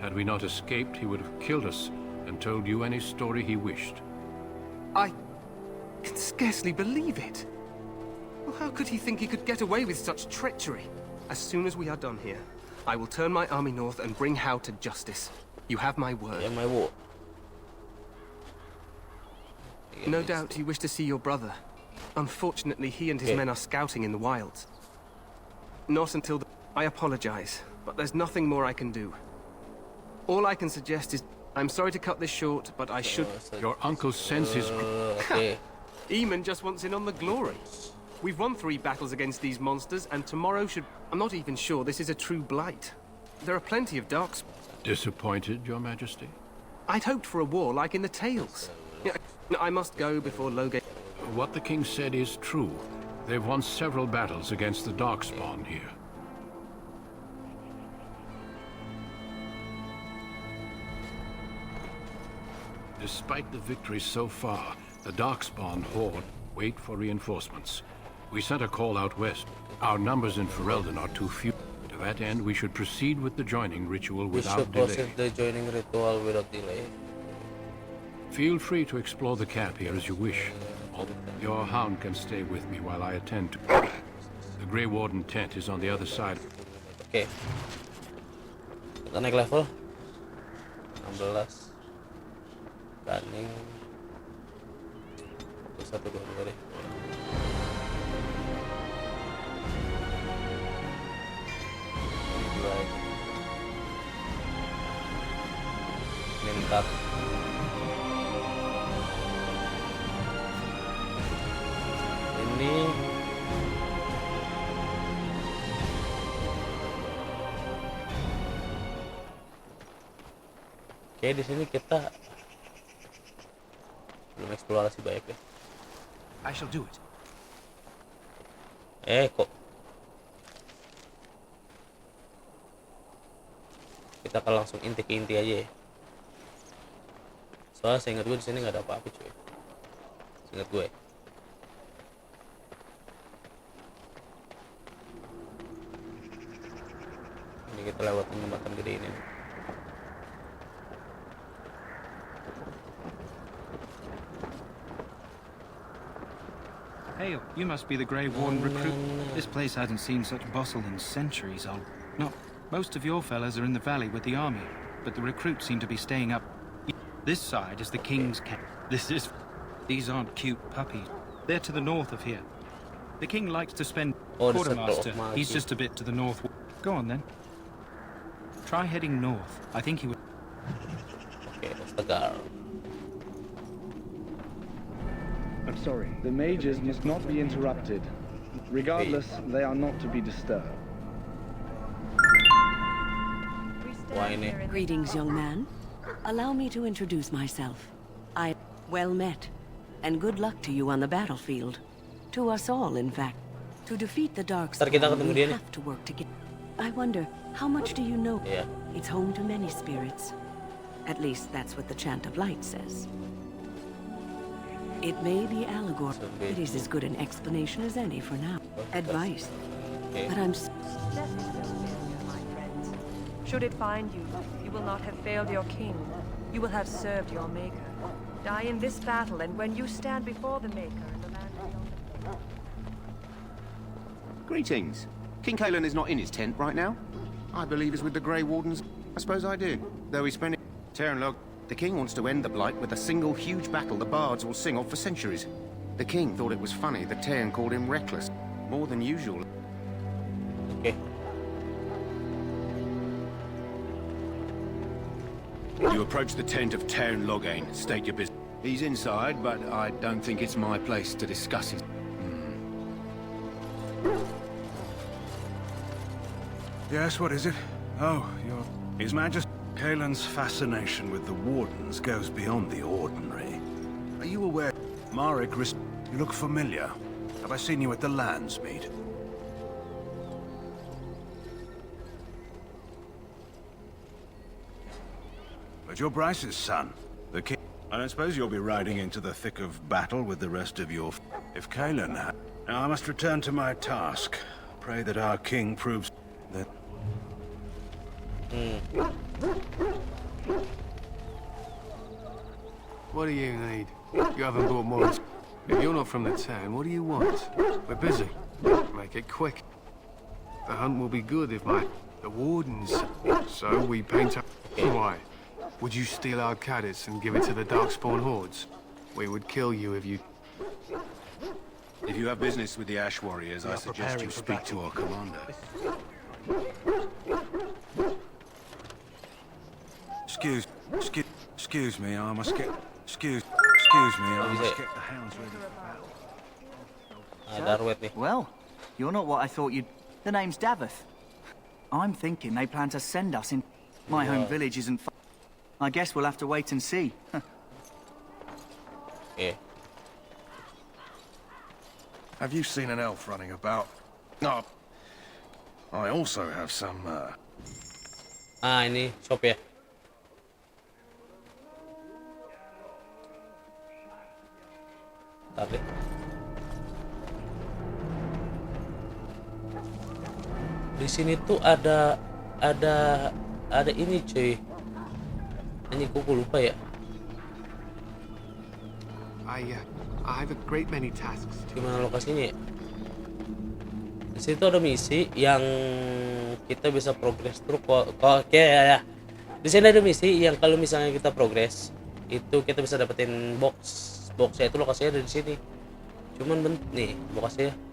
Had we not escaped, he would have killed us and told you any story he wished.
I can scarcely believe it. Well, how could he think he could get away with such treachery? As soon as we are done here, I will turn my army north and bring Howe to justice. You have my word.
Yeah, my word.
No doubt you wish to see your brother. Unfortunately, he and his men are scouting in the wilds. Not until I apologize, but there's nothing more I can do. All I can suggest is... I'm sorry to cut this short, but I should...
Your uncle sends his...
Eamon just wants in on the glory. We've won 3 battles against these monsters, and tomorrow should... I'm not even sure this is a true blight. There are plenty of darks...
Disappointed, Your Majesty?
I'd hoped for a war like in the tales. I must go before Loghain...
What the king said is true. They've won several battles against the Darkspawn here. Despite the victory so far, the Darkspawn Horde wait for reinforcements. We sent a call out west. Our numbers in Ferelden are too few. To that end, we should proceed with the joining ritual without delay.
The joining ritual without delay.
Feel free to explore the camp here as you wish. Your hound can stay with me while I attend to... The Grey Warden tent is on the other side.
Oke. Kita naik level 16. Running 122 deh. Mentar. Ini oke, di sini kita belum eksplorasi banyak deh.
I shall do it.
Kok kita akan langsung inti ke inti aja ya. Soalnya seingat gue di sini nggak ada apa-apa cuy. Seingat gue. Ini kita lewatin jembatan gede ini.
Hail, you must be the Grey Warden recruit. This place hasn't seen such bustle in centuries. No, most of your fellas are in the valley with the army, but the recruits seem to be staying up. This side is the king's camp. These aren't cute puppies. They're to the north of here. The king likes to spend quartermaster. He's just a bit to the north. Go on then. Try heading north. I think he would.
Okay, Ostagar.
I'm sorry. The mages must not be interrupted. Regardless, they are not to be disturbed.
Greetings, young man. Allow me to introduce myself. Well met, and good luck to you on the battlefield. To us all, in fact. To defeat the Darkspawn, we have to work together. I wonder, how much do you know? It's home to many spirits. At least that's what the Chant of Light says. It may be allegorical. It is as good an explanation as any for now. Advice. But I'm...
My friends. Should it find you, you will not have failed your king. You will have served your maker. Die in this battle, and when you stand before the maker in the land beyond...
Greetings. King Cousland is not in his tent right now. I believe he's with the Grey Wardens. I suppose I do. Though he's spending... Log. The king wants to end the Blight with a single huge battle the bards will sing of for centuries. The king thought it was funny that Terran called him reckless. More than usual.
Okay.
You approach the tent of Terran Logain. State your business. He's inside, but I don't think it's my place to discuss it.
Yes, what is it? Oh, His Majesty Cousland's fascination with the Wardens goes beyond the ordinary. Are you aware, Marek, you look familiar. Have I seen you at the Lands meet? But you're Bryce's son, the king. I don't suppose you'll be riding into the thick of battle with the rest of your... If Cousland had... Now I must return to my task. Pray that our king proves that...
What do you need? You haven't brought more. If you're not from the town, what do you want? We're busy. Make it quick. The hunt will be good if the wardens. So we paint up. Why? Would you steal our cadets and give it to the Darkspawn hordes? We would kill you if you...
If you have business with the Ash Warriors, I suggest you speak to our commander.
Excuse me, I must get... Excuse me, I must get the hounds ready for battle.
Well, you're not what I thought you'd... The name's Davith. I'm thinking they plan to send us in... My home village isn't... I guess we'll have to wait and see.
Yeah.
Have you seen an elf running about? No. I also have some,
ini shop ya. Bentar deh. Di sini tuh ada ini cuy. Anjing, gue lupa ya.
I have a great many tasks.
Di mana lokasinya ya? Di situ ada misi yang kita bisa progres terus kok ya. Di sini ada misi yang kalau misalnya kita progres itu kita bisa dapetin boxnya itu lokasinya ada di sini. Cuman nih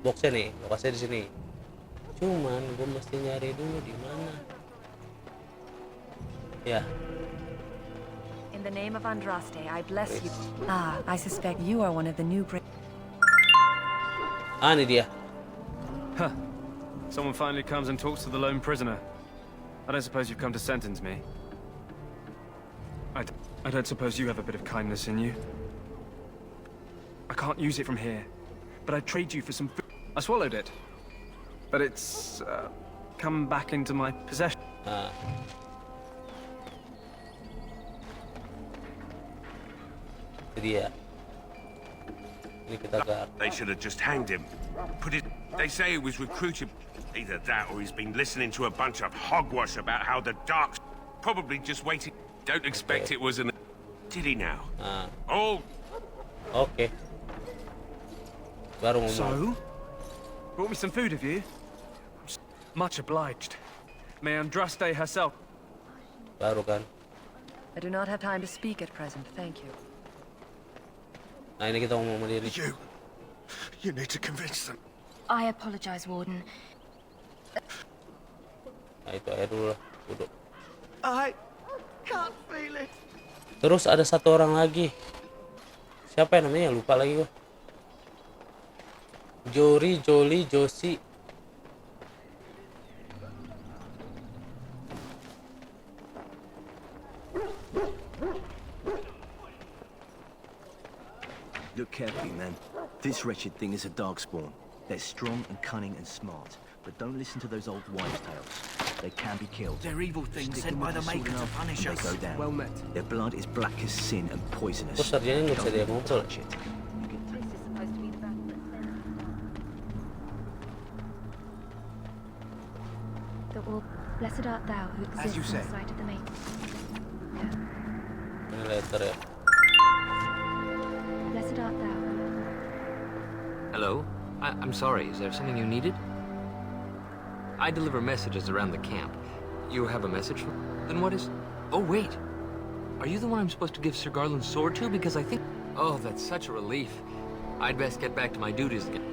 boxnya nih lokasinya di sini. Cuman gue mesti nyari dulu di mana. Ya.
In the name of Andraste, I bless you. Ah, I suspect you are one of the new
Ini dia.
Huh. Someone finally comes and talks to the lone prisoner. I don't suppose you've come to sentence me. I don't suppose you have a bit of kindness in you. I can't use it from here, but I'd trade you for some food. I swallowed it, but it's come back into my possession.
Dia. Ini kita gar.
They should have just hanged him. They say he was recruited. Either that or he's been listening to a bunch of hogwash about how the Dark's probably just waiting. Don't expect it was an... Did he now? Oh.
Okay. Baru ngomong.
So, brought me some food, have you? Much obliged. May Andraste herself.
Baru kan.
I do not have time to speak at present, thank you.
Nah, ini kita ngomong sama dia.
You need to convince them.
I apologize, Warden.
Nah, itu aja dulu lah. Duduk.
I can't feel it.
Terus ada satu orang lagi. Siapa yang namanya? Lupa lagi gua. Josie.
Look carefully, man. This wretched thing is a darkspawn. They're strong and cunning and smart, but don't listen to those old wives' tales. They can be killed.
They're evil things sent by the Maker to punish us.
They go down.
Well met.
Their blood is black as sin and poisonous.
Terus sarjana nggak bisa dia ngobrol.
Blessed art thou who exists in the sight of the Maker.
Ini letter ya.
Blessed art thou.
Hello? I'm sorry, is there something you needed? I deliver messages around the camp. You have a message from... Then what is... Oh, wait. Are you the one I'm supposed to give Sir Garlen's sword to? Because I think... Oh, that's such a relief. I'd best get back to my duties again.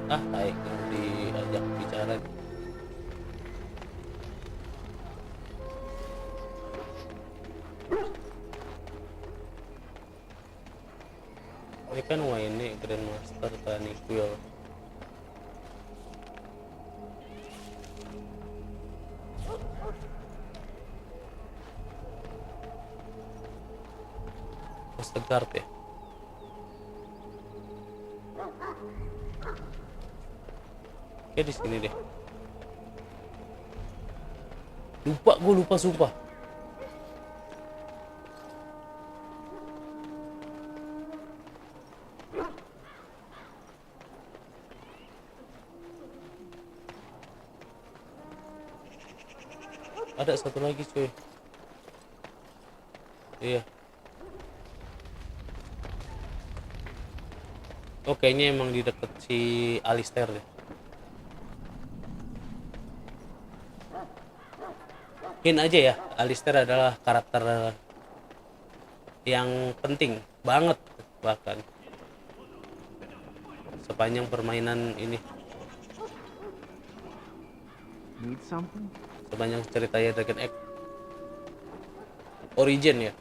Baik. Diajak bicara. Ini kan ini Grandmaster Tani Quill. Ostagar ya. Oke, di sini deh. Lupa sumpah. Ada satu lagi cuy. Iya. Oh, kayaknya emang di deket si Alistair deh. Mungkin aja ya, Alistair adalah karakter yang penting banget bahkan sepanjang permainan ini.
Need something?
Sepanjang ceritanya Dragon Egg Origin ya.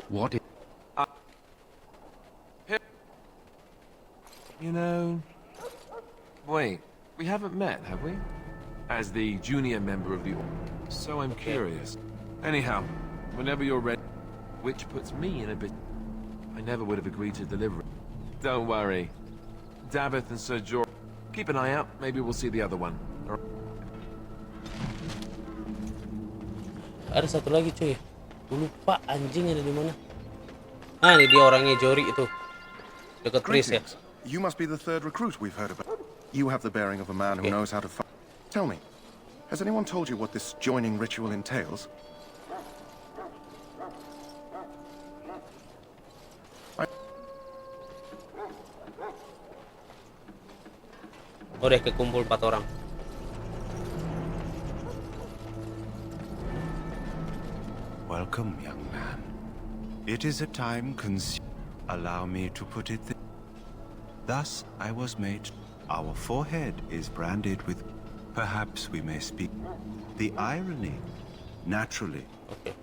What? You know... Wait, we haven't met, have we? As the junior member of the... So I'm curious. Anyhow, whenever you're ready, which puts me in a bit... I never would have agreed to deliver it. Don't worry. Davith and Sir George... Keep an eye out, maybe we'll see the other one.
Ada satu lagi cuy. Lupa anjing ada di mana. Ah, ini dia orangnya Jory itu. Dekat Chris ya.
You must be the third recruit we've heard about. You have the bearing of a man who knows how to fight. Tell me, has anyone told you what this joining ritual entails?
Udah kekumpul 4 orang.
Welcome, young man. It is a time allow me to put it thus I was made. Our forehead is branded with, perhaps we may speak the irony, naturally.
Oke.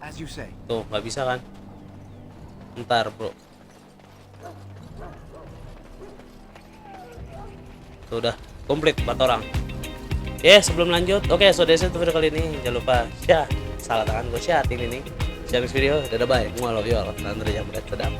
As you say.
Tuh, nggak bisa kan? Ntar, bro. Tuh udah komplit 4 orang. Sebelum lanjut, oke, so that's it untuk video kali ini. Jangan lupa share, salah tangan gue share ini nih. Share next video, dadah bye. Love you all. Dan terjadi sedap.